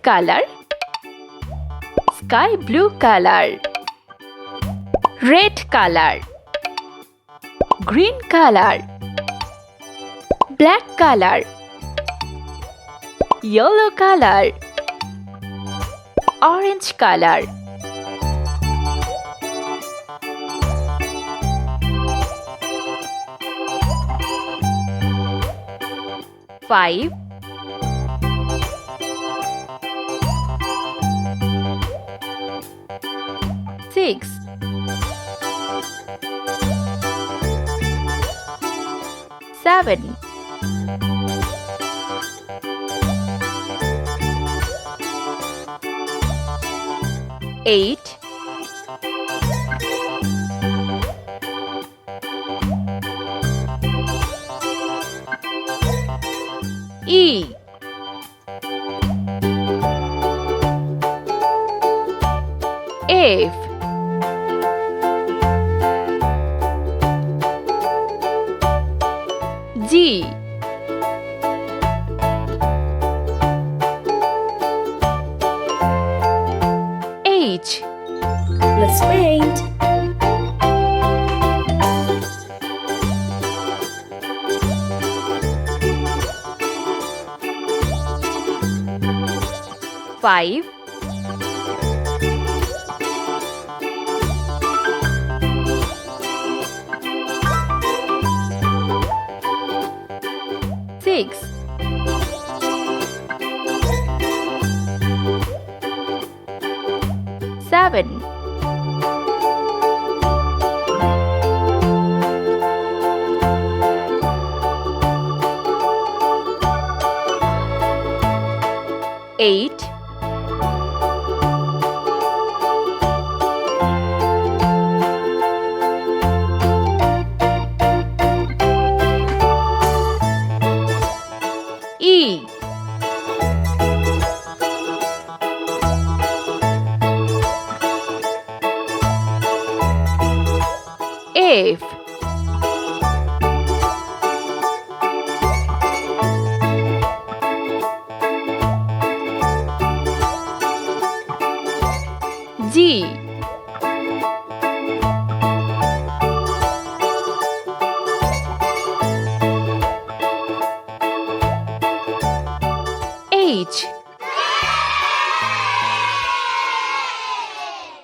color, sky blue color, red color, green color, black color, yellow color, orange color. 5 6 7 8 E F G H. Let's paint. Five, 6 7 8 E F